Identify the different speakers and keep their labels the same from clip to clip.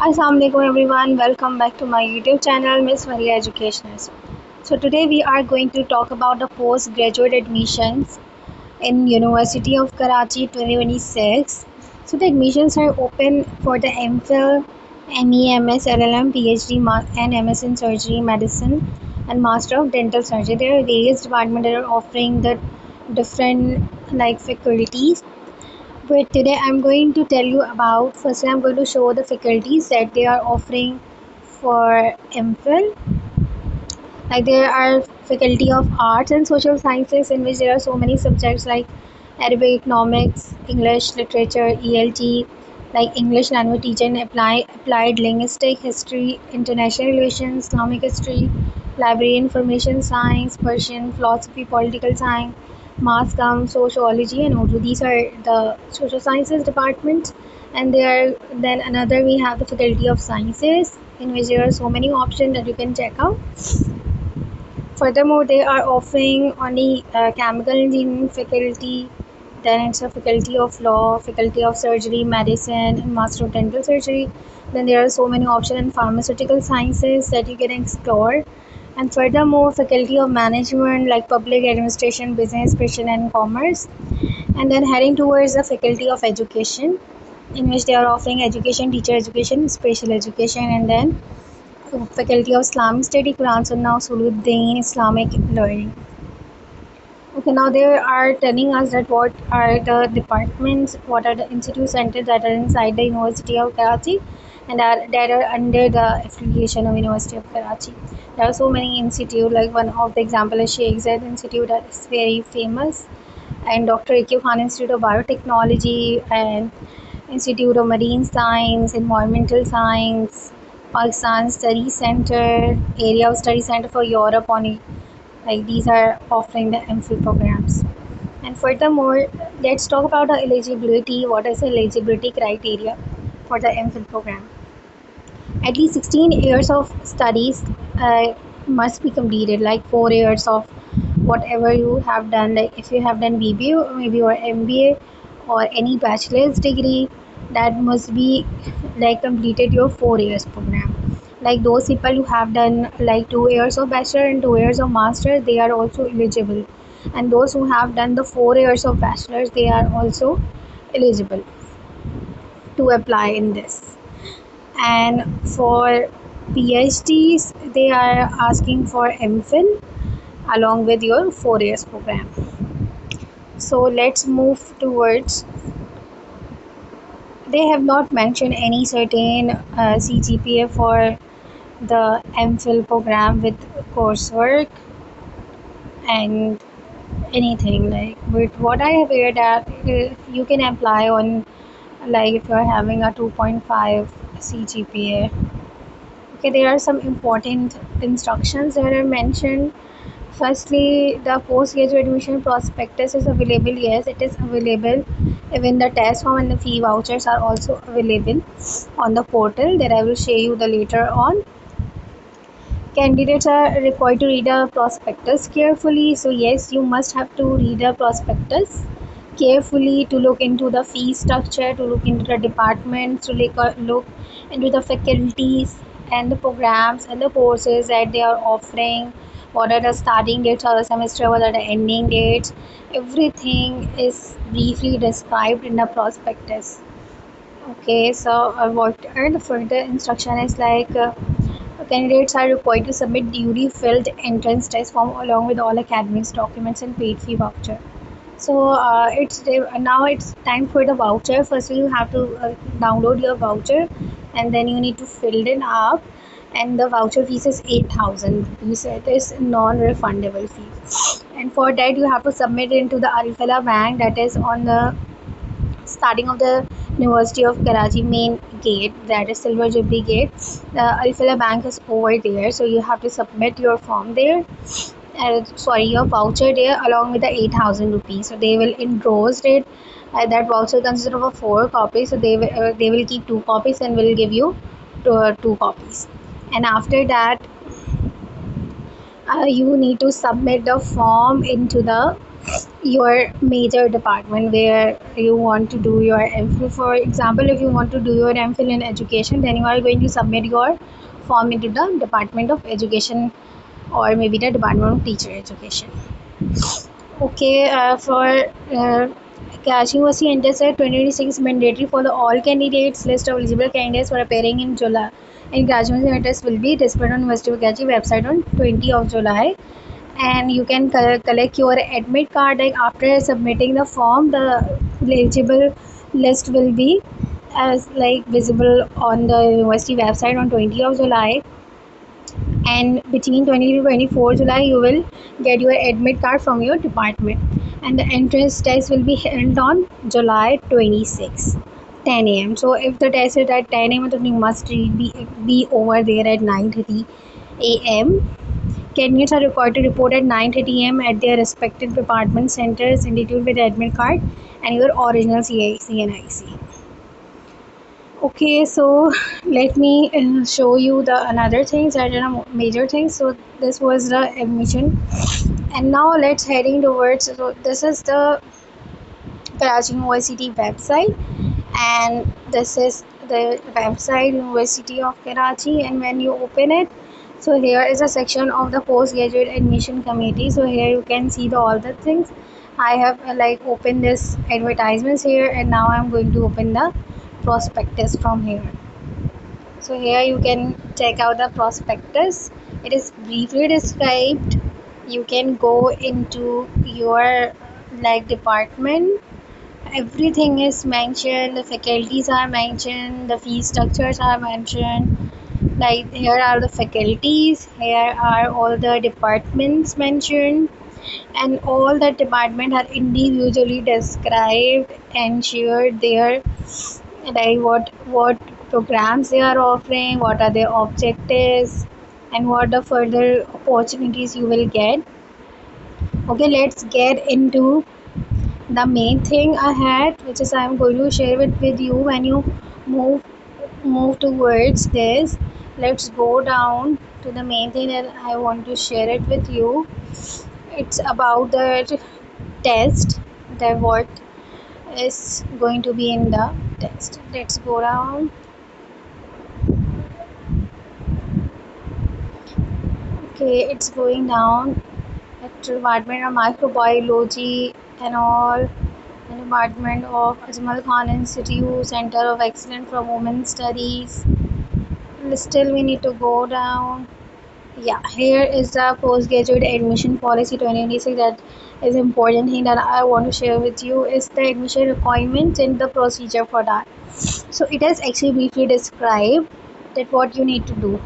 Speaker 1: Assalamualaikum everyone, welcome back to my YouTube channel Miss Maria Educationers. So today we are going to talk about the postgraduate admissions in University of Karachi 2026. So the admissions are open for the MPhil, ME, MS, LLM, PhD and MS in Surgery, Medicine and Master of Dental Surgery. There are various departments that are offering the different faculties, but today I'm going to tell you about, firstly I'm going to show the faculties that they are offering for MPhil. Like there are faculty of arts and social sciences, in which there are so many subjects like Arabic, economics, English literature, ELT, like English language teaching, applied linguistic, history, international relations, Islamic history, library information science, Persian, philosophy, political science, mass comm, sociology and Urdu. These are the social sciences departments. And there then another we have the faculty of sciences, in which there are so many options that you can check out. Furthermore, they are offering only chemical engineering faculty, then it's a faculty of law, faculty of surgery, medicine, and master of dental surgery. Then there are so many options in pharmaceutical sciences that you can explore. And furthermore, faculty of management like public administration, business, Christian, and commerce. And then heading towards the faculty of education, in which they are offering education, teacher education, special education, and then faculty of Islamic study, Quran Sunnah, Usuluddin, Islamic learning. Okay, now they are telling us that what are the departments, what are the institute centers that are inside the University of Karachi and that are under the affiliation of University of Karachi. There are so many institutes, like one of the example is Sheikh Zayed Institute that is very famous, and Dr. A.Q. Khan Institute of Biotechnology, and Institute of Marine Science, Environmental Science, Pakistan Study Center, Area of Study Center for Europe on it. Like these are offering the MPhil programs. And furthermore, let's talk about the eligibility. What is the eligibility criteria for the MPhil program? At least 16 years of studies must be completed, like 4 years of whatever you have done. Like if you have done BBA or maybe your MBA or any bachelor's degree, that must be like completed your 4 years program. Like those people who have done like 2 years of bachelor and 2 years of master, they are also eligible. And those who have done the 4 years of bachelor's, they are also eligible to apply in this. And for PhDs, they are asking for MPhil along with your 4 years program. So let's move towards, they have not mentioned any certain CGPA for the MPhil program with coursework and anything like. But what I have heard that you can apply on, like if you're having a 2.5 CGPA. Okay, there are some important instructions that are mentioned. Firstly, the postgraduate admission prospectus is available. Yes, it is available. Even the test form and the fee vouchers are also available on the portal that I will show you the later on. Candidates are required to read a prospectus carefully. So yes, you must have to read a prospectus carefully, to look into the fee structure, to look into the departments, to look into the faculties and the programs and the courses that they are offering, what are the starting dates of the semester, what are the ending dates. Everything is briefly described in the prospectus. Okay, so what are the further instruction is like, candidates are required to submit duly filled entrance test form along with all academics documents and paid fee voucher. So now it's time for the voucher. Firstly, you have to download your voucher, and then you need to fill it up. And the voucher fees is 8,000 rupees. It is non-refundable fee. And for that, you have to submit it into the Al Falah Bank, that is on the starting of the University of Karachi main gate, that is Silver Jubilee Gate. The Al Falah Bank is over there, so you have to submit your form there. Your voucher there along with the 8,000 rupees. So they will endorse it. That voucher consists of 4 copies. So they will keep 2 copies and will give you 2 copies. And after that, you need to submit the form into the your major department where you want to do your MPhil. For example, if you want to do your MPhil in education, then you are going to submit your form into the Department of Education or maybe the Department of Teacher Education. Okay, for Karachi University Interset 2026 mandatory for the all candidates. List of eligible candidates for appearing in July in Karachi University Interest will be displayed on University of Karachi website on 20th of July. And you can collect your admit card like after submitting the form. The eligible list will be as like visible on the university website on 20th of July, and between 20 to 24 July you will get your admit card from your department, and the entrance test will be held on July 26, 10 a.m. So if the test is at 10 a.m. then you must be over there at 9:30 a.m. Candidates are required to report at 9:30 am at their respective department centers indicated with admit card and your original CIC and IC. Okay, so let me show you the another things that are major things. So this was the admission, and now let's heading towards. So this is the Karachi University website, and this is the website University of Karachi. And when you open it, so here is a section of the postgraduate admission committee. So here you can see all the things. I have like opened this advertisements here, and now I'm going to open the prospectus from here. So here you can check out the prospectus. It is briefly described. You can go into your like department. Everything is mentioned, the faculties are mentioned, the fee structures are mentioned. Like here are the faculties, here are all the departments mentioned, and all the departments are individually described and shared there, like what programs they are offering, what are their objectives, and what the further opportunities you will get. Okay, let's get into the main thing I had, which is I'm going to share it with you. When you move move towards this, let's go down to the main thing that I want to share it with you. It's about the test, that what is going to be in the test. Let's go down. Okay, it's going down at Department of Microbiology and all, the Department of Ajmal Khan Institute, Center of Excellence for Women Studies. Still, we need to go down. Yeah, here is the postgraduate admission policy 2026. That is important thing that I want to share with you is the admission requirements and the procedure for that. So it is actually briefly described that what you need to do.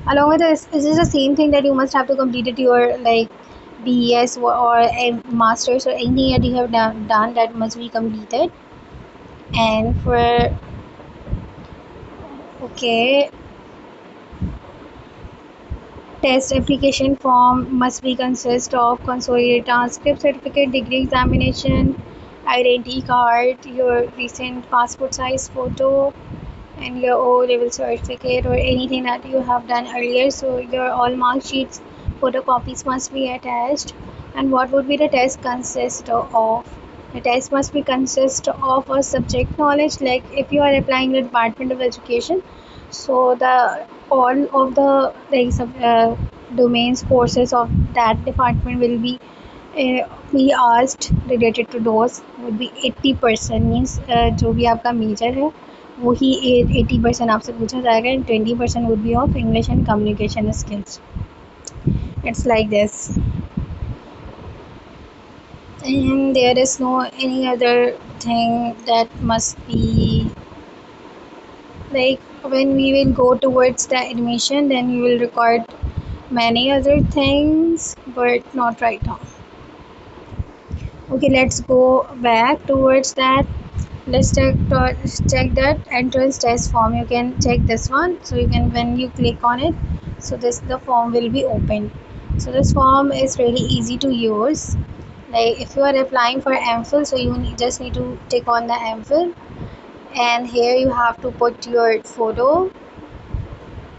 Speaker 1: Along with this is the same thing that you must have to complete it your like BS or a master's or anything that you have done that must be completed. And for okay, test application form must be consist of consolidated transcript, certificate, degree examination, identity card, your recent passport size photo, and your O-level certificate or anything that you have done earlier. So your all mark sheets, photocopies must be attached. And what would be the test consist of? The test must be consist of a subject knowledge. Like if you are applying the Department of Education, so the all of the domains courses of that department will be asked related to those would be 80%, means जो भी आपका major है वही 80% आपसे पूछा जाएगा, and 20% would be of English and communication skills. It's like this, and there is no any other thing that must be like when we will go towards the admission, then we will record many other things, but not right now. Okay, let's go back towards that. Let's check that entrance test form. You can check this one, so you can when you click on it, so this the form will be open. So this form is really easy to use. Like if you are applying for MPhil, so you just need to tick on the MPhil, and here you have to put your photo,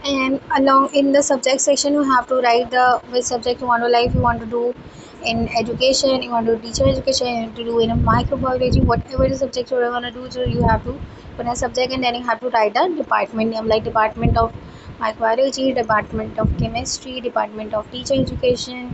Speaker 1: and along in the subject section you have to write the which subject you want to, like you want to do in education, you want to do teacher education, you want to do in a microbiology, whatever the subject you want to do. So you have to put a subject and then you have to write a department name, like department of microbiology, department of chemistry, department of teacher education,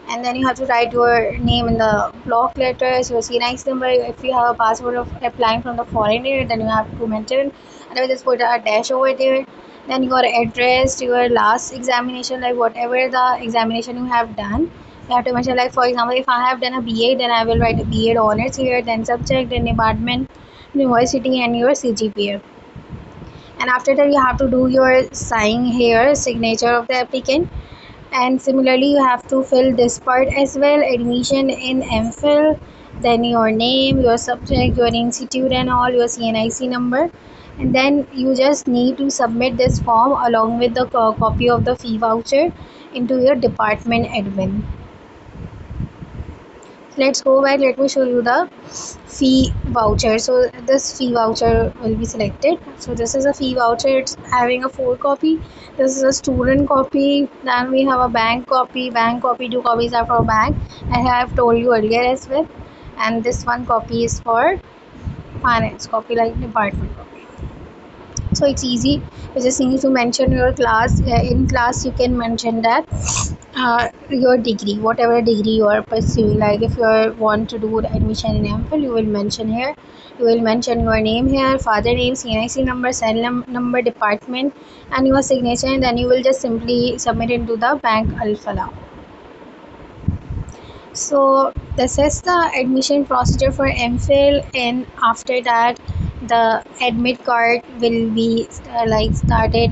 Speaker 1: and then you have to write your name in the block letters, your CNIC number. If you have a passport of applying from the foreign area, then you have to mention, and I will just put a dash over there. Then your address, your last examination, like whatever the examination you have done, you have to mention. Like for example, if I have done a BA, then I will write a BA honors here, then subject, then department, university, and your CGPA. And after that, you have to do your sign here, signature of the applicant. And similarly, you have to fill this part as well: admission in MPhil, then your name, your subject, your institute, and all, your CNIC number. And then you just need to submit this form along with the copy of the fee voucher into your department admin. Let's go back. Let me show you the fee voucher. So this fee voucher will be selected. So this is a fee voucher. It's having a 4 copy. This is a student copy. Then we have a bank copy. Bank copy, 2 copies are for bank. I have told you earlier as well. And this 1 copy is for finance copy, like department copy. So it's easy. You just need to mention your class. In class you can mention that your degree, whatever degree you are pursuing. Like if you want to do the admission in MPhil, you will mention here. You will mention your name here, father name, CNIC number, cell number, department, and your signature, and then you will just simply submit into the bank Al-Falah. So this is the admission procedure for MPhil, and after that the admit card will be started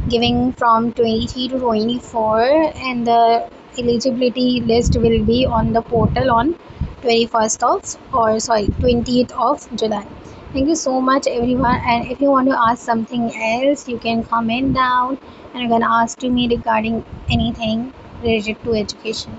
Speaker 1: giving from 23 to 24, and the eligibility list will be on the portal on 21st of, or sorry, 20th of July. Thank you so much everyone, and if you want to ask something else, you can comment down and you can ask to me regarding anything related to education.